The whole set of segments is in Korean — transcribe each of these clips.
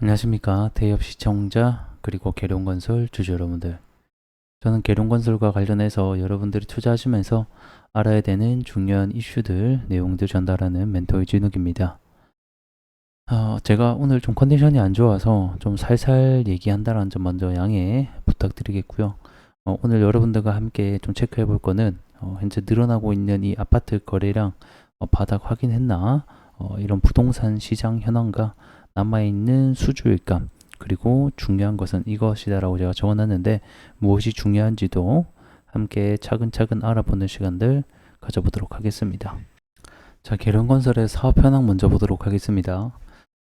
안녕하십니까. 대기업 시청자 그리고 계룡건설 주주 여러분들. 저는 계룡건설과 관련해서 여러분들이 투자하시면서 알아야 되는 중요한 이슈들, 내용들 전달하는 멘토 이진욱입니다. 제가 오늘 좀 컨디션이 안 좋아서 좀 살살 얘기한다는 점 먼저 양해 부탁드리겠고요. 오늘 여러분들과 함께 좀 체크해 볼 거는 현재 늘어나고 있는 이 아파트 거래량 바닥 확인했나, 이런 부동산 시장 현황과 남아있는 수주일감, 그리고 중요한 것은 이것이다라고 제가 적어놨는데 무엇이 중요한지도 함께 차근차근 알아보는 시간들 가져보도록 하겠습니다. 자, 계룡건설의 사업 현황 먼저 보도록 하겠습니다.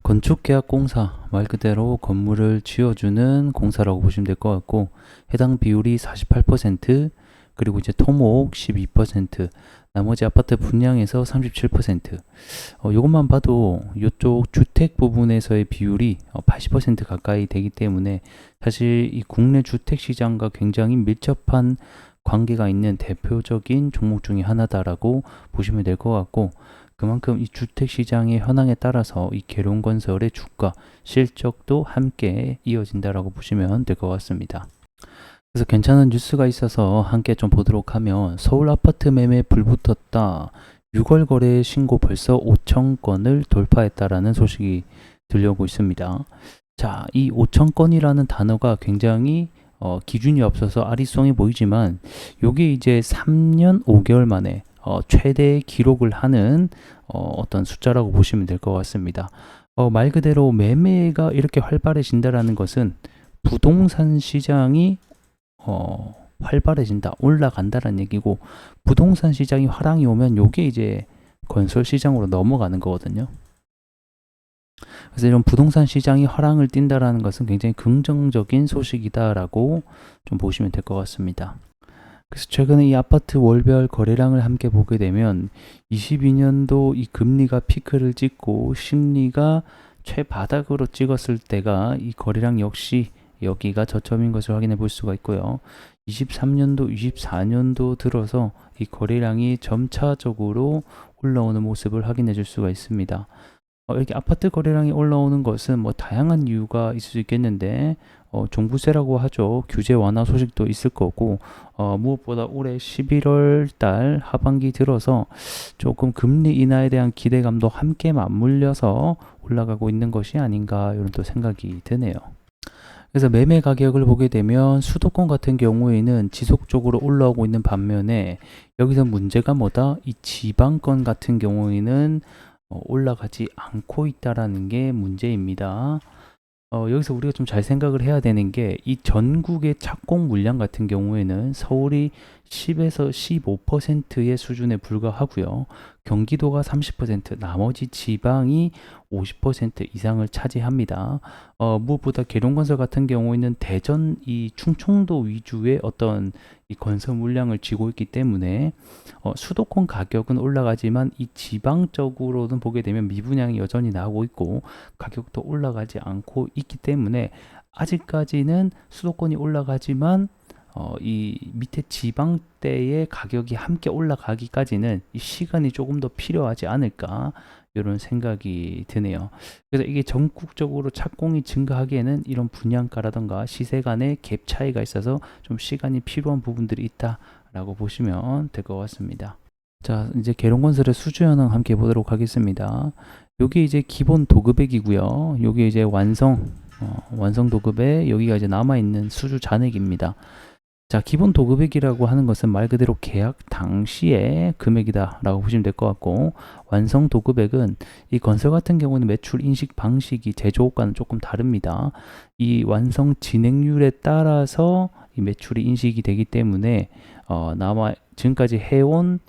건축계약공사, 말 그대로 건물을 지어주는 공사라고 보시면 될 것 같고, 해당 비율이 48%, 그리고 이제 토목 12%, 나머지 아파트 분양에서 37%. 이것만 봐도 이쪽 주택 부분에서의 비율이 80% 가까이 되기 때문에 사실 이 국내 주택 시장과 굉장히 밀접한 관계가 있는 대표적인 종목 중에 하나다라고 보시면 될 것 같고, 그만큼 이 주택 시장의 현황에 따라서 이 계룡건설의 주가, 실적도 함께 이어진다라고 보시면 될 것 같습니다. 그래서 괜찮은 뉴스가 있어서 함께 좀 보도록 하면, 서울 아파트 매매 불붙었다. 6월 거래 신고 벌써 5천 건을 돌파했다라는 소식이 들려오고 있습니다. 자, 이 5천 건이라는 단어가 굉장히 기준이 없어서 아리송해 보이지만, 요게 이제 3년 5개월 만에 최대 기록을 하는 어떤 숫자라고 보시면 될 것 같습니다. 말 그대로 매매가 이렇게 활발해진다라는 것은 부동산 시장이 활발해진다, 올라간다라는 얘기고, 부동산 시장이 화랑이 오면 요게 이제 건설 시장으로 넘어가는 거거든요. 그래서 이런 부동산 시장이 화랑을 띈다라는 것은 굉장히 긍정적인 소식이다라고 좀 보시면 될 것 같습니다. 그래서 최근에 이 아파트 월별 거래량을 함께 보게 되면 22년도 이 금리가 피크를 찍고 심리가 최바닥으로 찍었을 때가 이 거래량 역시 여기가 저점인 것을 확인해 볼 수가 있고요. 23년도, 24년도 들어서 이 거래량이 점차적으로 올라오는 모습을 확인해 줄 수가 있습니다. 이렇게 아파트 거래량이 올라오는 것은 뭐 다양한 이유가 있을 수 있겠는데, 종부세라고 하죠. 규제 완화 소식도 있을 거고, 무엇보다 올해 11월 달 하반기 들어서 조금 금리 인하에 대한 기대감도 함께 맞물려서 올라가고 있는 것이 아닌가, 이런 또 생각이 드네요. 그래서 매매 가격을 보게 되면 수도권 같은 경우에는 지속적으로 올라오고 있는 반면에, 여기서 문제가 뭐다? 이 지방권 같은 경우에는 올라가지 않고 있다라는 게 문제입니다. 여기서 우리가 좀 잘 생각을 해야 되는 게, 이 전국의 착공 물량 같은 경우에는 서울이 10에서 15%의 수준에 불과하고요. 경기도가 30%, 나머지 지방이 50% 이상을 차지합니다. 무엇보다 계룡건설 같은 경우에는 대전, 이 충청도 위주의 어떤 이 건설 물량을 쥐고 있기 때문에 수도권 가격은 올라가지만 이 지방 쪽으로는 보게 되면 미분양이 여전히 나오고 있고 가격도 올라가지 않고 있기 때문에, 아직까지는 수도권이 올라가지만 이 밑에 지방대의 가격이 함께 올라가기까지는 이 시간이 조금 더 필요하지 않을까, 이런 생각이 드네요. 그래서 이게 전국적으로 착공이 증가하기에는 이런 분양가라던가 시세 간의 갭 차이가 있어서 좀 시간이 필요한 부분들이 있다라고 보시면 될 것 같습니다. 자, 이제 계룡건설의 수주 현황 함께 보도록 하겠습니다. 여기 이제 기본 도급액이고요. 여기 이제 완성 도급에 여기가 이제 남아있는 수주 잔액입니다. 자, 기본 도급액이라고 하는 것은 말 그대로 계약 당시의 금액이다 라고 보시면 될 것 같고, 완성 도급액은 이 건설 같은 경우는 매출 인식 방식이 제조업과는 조금 다릅니다. 이 완성 진행률에 따라서 이 매출이 인식이 되기 때문에 지금까지 해온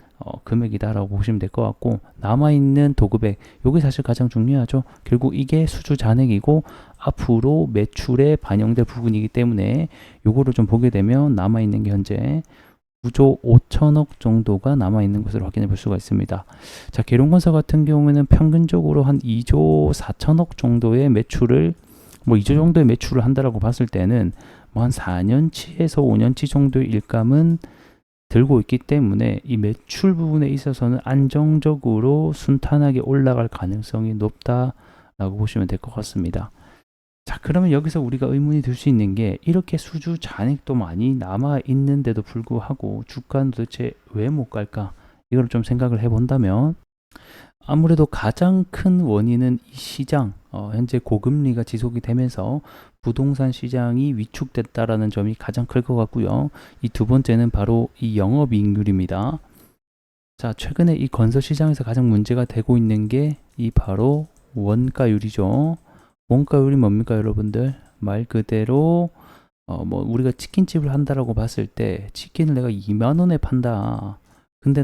금액이다라고 보시면 될 것 같고, 남아있는 도급액, 요게 사실 가장 중요하죠. 결국 이게 수주 잔액이고 앞으로 매출에 반영될 부분이기 때문에 요거를 좀 보게 되면 남아있는 게 현재 9조 5천억 정도가 남아있는 것으로 확인해 볼 수가 있습니다. 자, 계룡건설 같은 경우에는 평균적으로 한 2조 4천억 정도의 매출을, 뭐 2조 정도의 매출을 한다라고 봤을 때는 뭐 한 4년치에서 5년치 정도의 일감은 들고 있기 때문에 이 매출 부분에 있어서는 안정적으로 순탄하게 올라갈 가능성이 높다라고 보시면 될 것 같습니다. 자, 그러면 여기서 우리가 의문이 들 수 있는 게 이렇게 수주 잔액도 많이 남아 있는데도 불구하고 주가는 도대체 왜 못 갈까? 이걸 좀 생각을 해본다면 아무래도 가장 큰 원인은 이 시장, 현재 고금리가 지속이 되면서 부동산 시장이 위축됐다라는 점이 가장 클 것 같고요. 이 두 번째는 바로 이 영업이익률입니다. 자, 최근에 이 건설 시장에서 가장 문제가 되고 있는 게 이 바로 원가율이죠. 원가율이 뭡니까, 여러분들? 말 그대로 뭐 우리가 치킨집을 한다라고 봤을 때 치킨을 내가 2만 원에 판다. 근데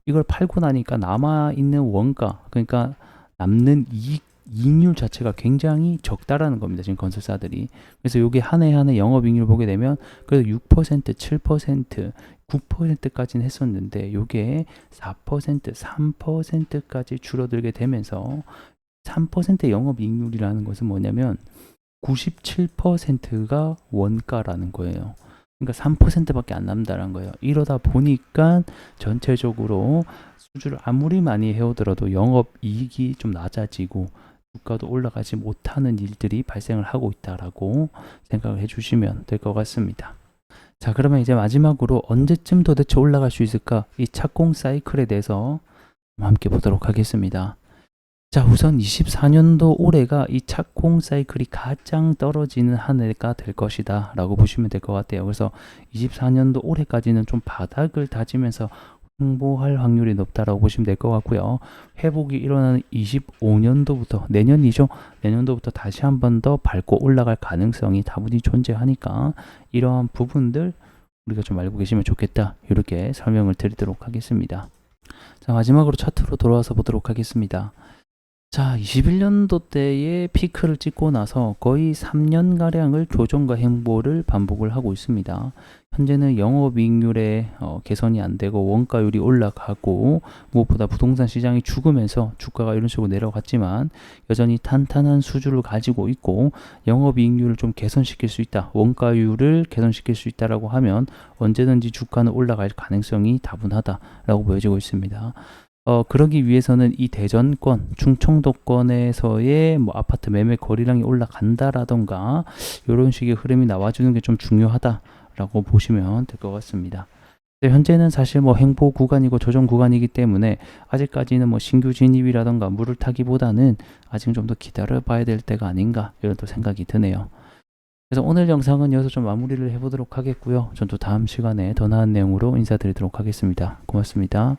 이걸 팔고 나니까 남아 있는 원가, 그러니까 남는 이익률 자체가 굉장히 적다라는 겁니다. 지금 건설사들이. 그래서 요게 한 해 한 해 영업이익률 보게 되면 그래도 6%, 7%, 9%까지는 했었는데 요게 4%, 3%까지 줄어들게 되면서 3% 영업이익률이라는 것은 뭐냐면 97%가 원가라는 거예요. 그러니까 3%밖에 안 남는다는 거예요. 이러다 보니까 전체적으로 수주를 아무리 많이 해오더라도 영업이익이 좀 낮아지고 주가도 올라가지 못하는 일들이 발생을 하고 있다라고 생각을 해주시면 될 것 같습니다. 자, 그러면 이제 마지막으로 언제쯤 도대체 올라갈 수 있을까? 이 착공 사이클에 대해서 함께 보도록 하겠습니다. 자, 우선 24년도 올해가 이 착공 사이클이 가장 떨어지는 한 해가 될 것이다 라고 보시면 될 것 같아요. 그래서 24년도 올해까지는 좀 바닥을 다지면서 횡보할 확률이 높다라고 보시면 될 것 같고요. 회복이 일어나는 25년도부터 내년이죠. 내년도부터 다시 한 번 더 밟고 올라갈 가능성이 다분히 존재하니까 이러한 부분들 우리가 좀 알고 계시면 좋겠다. 이렇게 설명을 드리도록 하겠습니다. 자, 마지막으로 차트로 돌아와서 보도록 하겠습니다. 자, 21년도 때에 피크를 찍고 나서 거의 3년가량을 조정과 횡보를 반복을 하고 있습니다. 현재는 영업이익률에 개선이 안 되고 원가율이 올라가고 무엇보다 부동산 시장이 죽으면서 주가가 이런 식으로 내려갔지만 여전히 탄탄한 수주를 가지고 있고 영업이익률을 좀 개선시킬 수 있다, 원가율을 개선시킬 수 있다라고 하면 언제든지 주가는 올라갈 가능성이 다분하다라고 보여지고 있습니다. 그러기 위해서는 이 대전권, 충청도권에서의 뭐 아파트 매매 거래량이 올라간다라던가 이런 식의 흐름이 나와주는 게 좀 중요하다라고 보시면 될 것 같습니다. 현재는 사실 뭐 횡보 구간이고 조정 구간이기 때문에 아직까지는 뭐 신규 진입이라던가 물을 타기보다는 아직 좀 더 기다려 봐야 될 때가 아닌가 이런 또 생각이 드네요. 그래서 오늘 영상은 여기서 좀 마무리를 해보도록 하겠고요. 전 또 다음 시간에 더 나은 내용으로 인사드리도록 하겠습니다. 고맙습니다.